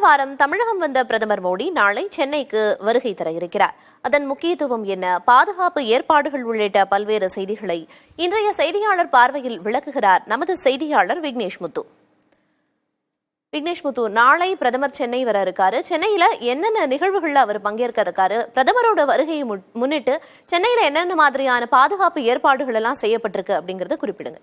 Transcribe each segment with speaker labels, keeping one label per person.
Speaker 1: வாரம் தமிழகம் வந்த பிரதமர் மோடி நாளை சென்னைக்கு வருகை தர இருக்கிறார். அதன் முக்கியத்துவம் என்ன, பாதுகாப்பு ஏற்பாடுகள் உள்ளிட்ட பல்வேறு செய்திகளை இன்றைய செய்தியாளர் பார்வையில் விளக்குகிறார் நமது செய்தியாளர் விக்னேஷ் முத்து. நாளை பிரதமர் சென்னை வர இருக்காரு. சென்னையில என்னென்ன நிகழ்வுகள்ல அவர் பங்கேற்க இருக்காரு, பிரதமரோட வருகையை முன்னிட்டு சென்னையில என்னென்ன மாதிரியான பாதுகாப்பு ஏற்பாடுகள் எல்லாம் செய்யப்பட்டிருக்கு அப்படிங்கறத குறிப்பிடுங்க.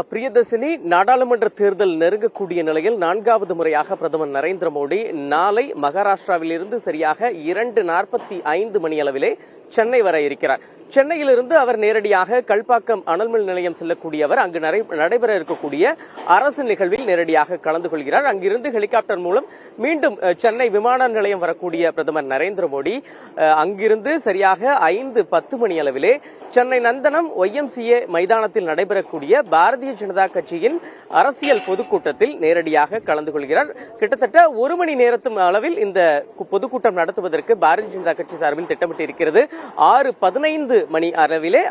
Speaker 2: பிரியதர்ஷினி, நாடாளுமன்ற தேர்தல் நெருங்கக்கூடிய நிலையில் 4வது முறையாக பிரதமர் நரேந்திர மோடி நாளை மகாராஷ்டிராவிலிருந்து சரியாக 2:45 மணி அளவிலே சென்னை வர இருக்கிறார். சென்னையிலிருந்து அவர் நேரடியாக கல்பாக்கம் அனல்மின் நிலையம் செல்லக்கூடிய அவர் அங்கு நடைபெற இருக்கக்கூடிய அரசு நிகழ்வில் நேரடியாக கலந்து கொள்கிறார். அங்கிருந்து ஹெலிகாப்டர் மூலம் மீண்டும் சென்னை விமான நிலையம் வரக்கூடிய பிரதமர் நரேந்திர மோடி அங்கிருந்து சரியாக 5:10 மணி அளவிலே சென்னை நந்தனம் YMCA மைதானத்தில் நடைபெறக்கூடிய பாரதிய ஜனதா கட்சியின் அரசியல் பொதுக்கூட்டத்தில் நேரடியாக கலந்து கொள்கிறார். கிட்டத்தட்ட 1 மணி நேரத்தும் அளவில் இந்த பொதுக்கூட்டம் நடத்துவதற்கு பாரதிய ஜனதா கட்சி சார்பில் திட்டமிட்டிருக்கிறது. 6:15 மணி அளவிலே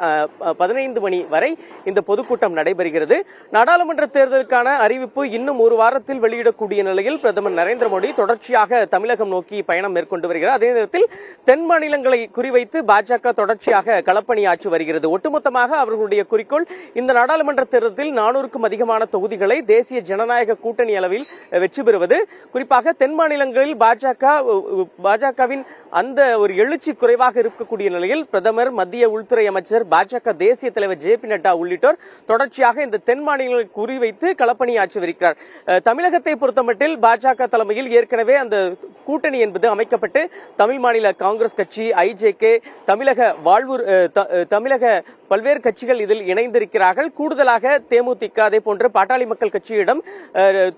Speaker 2: 15 மணி வரை இந்த பொதுக்கூட்டம் நடைபெறுகிறது. நாடாளுமன்ற தேர்தலுக்கான அறிவிப்பு இன்னும் ஒரு வாரத்தில் வெளியிடக்கூடிய நிலையில் பிரதமர் நரேந்திர மோடி தொடர்ச்சியாக தமிழகம் நோக்கி பயணம் மேற்கொண்டு வருகிறார். அதே நேரத்தில் தென் மாநிலங்களை குறிவைத்து பாஜக தொடர்ச்சியாக களப்பணியாற்றி வருகிறது. ஒட்டுமொத்தமாக அவர்களுடைய குறிக்கோள் இந்த நாடாளுமன்ற தேர்தலில் 400க்கும் அதிகமான தொகுதிகளை தேசிய ஜனநாயக கூட்டணி அளவில் வெற்றி பெறுவது. குறிப்பாக தென் மாநிலங்களில் பாஜகவின் அந்த ஒரு எழுச்சி குறைவாக இருக்கக்கூடிய நிலையில் பிரதமர், மத்திய உள்துறை அமைச்சர், பாஜக தேசிய தலைவர் JP நட்டா உள்ளிட்டோர் தொடர்ச்சியாக இந்த தென் மாநிலங்களை குறிவைத்து களப்பணியாற்றி வருகிறார். தமிழகத்தை பொறுத்தமட்டில் பாஜக தலைமையில் ஏற்கனவே அந்த கூட்டணி என்பது அமைக்கப்பட்டு தமிழ் மாநில காங்கிரஸ் கட்சி, IJK, தமிழக பல்வேறு கட்சிகள் இதில் இணைந்திருக்கிறார்கள். கூடுதலாக தேமுதிக, அதே போன்று பாட்டாளி மக்கள் கட்சியிடம்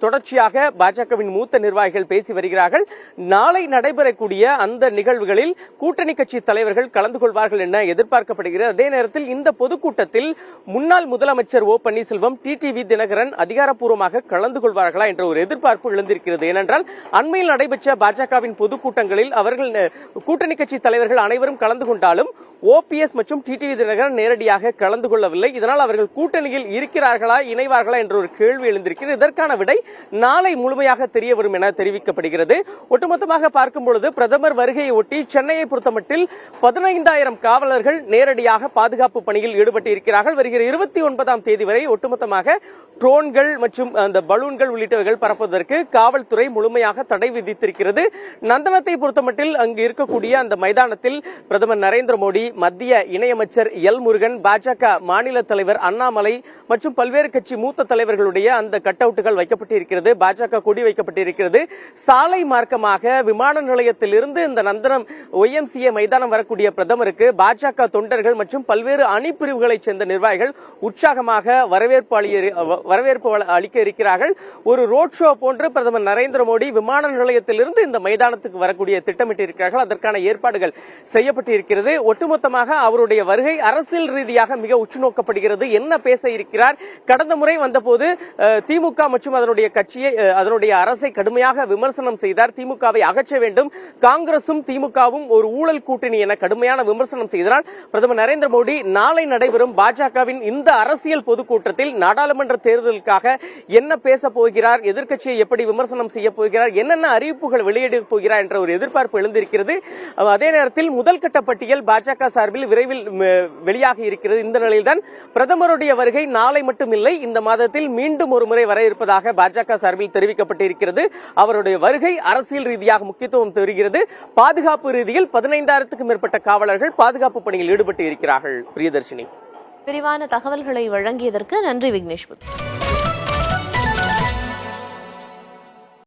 Speaker 2: தொடர்ச்சியாக பாஜகவின் மூத்த நிர்வாகிகள் பேசி வருகிறார்கள். நாளை நடைபெறக்கூடிய அந்த நிகழ்வுகளில் கூட்டணி கட்சி தலைவர்கள் கலந்து கொள்வார்கள் என எதிர்பார்க்கப்படுகிறது. அதே நேரத்தில் இந்த பொதுக்கூட்டத்தில் முன்னாள் முதலமைச்சர் பன்னீர்செல்வம், TTV தினகரன் அதிகாரப்பூர்வமாக கலந்து கொள்வார்களா என்ற ஒரு எதிர்பார்ப்பு எழுந்திருக்கிறது. ஏனென்றால் அண்மையில் நடைபெற்ற பாஜகவின் பொதுக்கூட்டங்களில் அவர்கள் கூட்டணி கட்சி தலைவர்கள் அனைவரும் கலந்து கொண்டாலும் OPS மற்றும் TTV தினகரன் நேரடியாக கலந்து கொள்ளவில்லை. இதனால் அவர்கள் கூட்டணியில் இருக்கிறார்களா, இணைவார்களா என்ற ஒரு கேள்வி எழுந்திருக்கிறது. இதற்கான விடை நாளை முழுமையாக தெரிய வரும் என தெரிவிக்கப்படுகிறது. ஒட்டுமொத்தமாக பார்க்கும் பொழுது பிரதமர் வருகையை ஒட்டி சென்னையை பொறுத்தமட்டில் 15,000 காவலர்கள் நேரடியாக பாதுகாப்பு பணியில் ஈடுபட்டு இருக்கிறார்கள். வருகிற 29ஆம் தேதி வரை ஒட்டுமொத்தமாக ட்ரோன்கள் மற்றும் அந்த பலூன்கள் உள்ளிட்டவைகள் பறப்பதற்கு காவல்துறை முழுமையாக தடை விதித்திருக்கிறது. நந்தனத்தை பொறுத்தமட்டில் அங்கு இருக்கக்கூடிய அந்த மைதானத்தில் பிரதமர் நரேந்திர மோடி, மத்திய இணையமைச்சர் எல் முருகன், பாஜக மாநில தலைவர் அண்ணாமலை மற்றும் பல்வேறு கட்சி மூத்த தலைவர்களுடைய அந்த கட் அவுட்டுகள் வைக்கப்பட்டிருக்கிறது. பாஜக கொடி வைக்கப்பட்டிருக்கிறது. சாலை மார்க்கமாக விமான நிலையத்திலிருந்து இந்த நந்தனம் YMCA மைதானம் வரக்கூடிய பிரதமருக்கு பாஜக தொண்டர்கள் மற்றும் பல்வேறு அணிப்பிரிவுகளைச் சேர்ந்த நிர்வாகிகள் உற்சாகமாக வரவேற்பு அளிக்க இருக்கிறார்கள். ஒரு ரோட் ஷோ போன்று பிரதமர் நரேந்திர மோடி விமான நிலையத்திலிருந்து இந்த மைதானத்துக்கு வரக்கூடிய திட்டமிட்டிருக்கிறார்கள். அதற்கான ஏற்பாடுகள் செய்யப்பட்டிருக்கிறது. ஒட்டுமொத்தமாக அவருடைய வருகை அரசியல் ரீதியாக மிக உற்று நோக்கப்படுகிறது. என்ன பேச இருக்கிறார்? கடந்த முறை வந்தபோது திமுக மற்றும் அதனுடைய அரசை கடுமையாக விமர்சனம் செய்தார். திமுகவை அகற்ற வேண்டும், காங்கிரசும் திமுகவும் ஒரு ஊழல் கூட்டணி என கடுமையான விமர்சனம் செய்ததால் பிரதமர் நரேந்திர மோடி நாளை நடைபெறும் பாஜகவின் இந்த அரசியல் பொதுக்கூட்டத்தில் நாடாளுமன்ற தேர்தலுக்காக என்ன பேச போகிறார், எதிர்க்கட்சியை எப்படி விமர்சனம் செய்ய போகிறார், என்னென்ன அறிவிப்புகள் வெளியிட போகிறார் என்ற ஒரு எதிர்பார்ப்பு எழுந்திருக்கிறது. அதே நேரத்தில் முதல் கட்ட பட்டியல் பாஜக சார்பில் விரைவில் வெளியாக இருக்கிறது. இந்த நிலையில்தான் பிரதமருடைய வருகை நாளை மட்டும் இல்லை, இந்த மாதத்தில் மீண்டும் ஒரு முறை வர இருப்பதாக பாஜக சார்பில் தெரிவிக்கப்பட்டிருக்கிறது. அவருடைய வருகை அரசியல் ரீதியாக முக்கியத்துவம் தருகிறது. பாதுகாப்பு ரீதியில் 15,000க்கும் மேற்பட்ட காவலர்கள் பாதுகாப்பு பணியில் ஈடுபட்டு இருக்கிறார்கள். பிரியதர்ஷினி,
Speaker 1: விரிவான தகவல்களை வழங்கியதற்கு நன்றி விக்னேஷ்.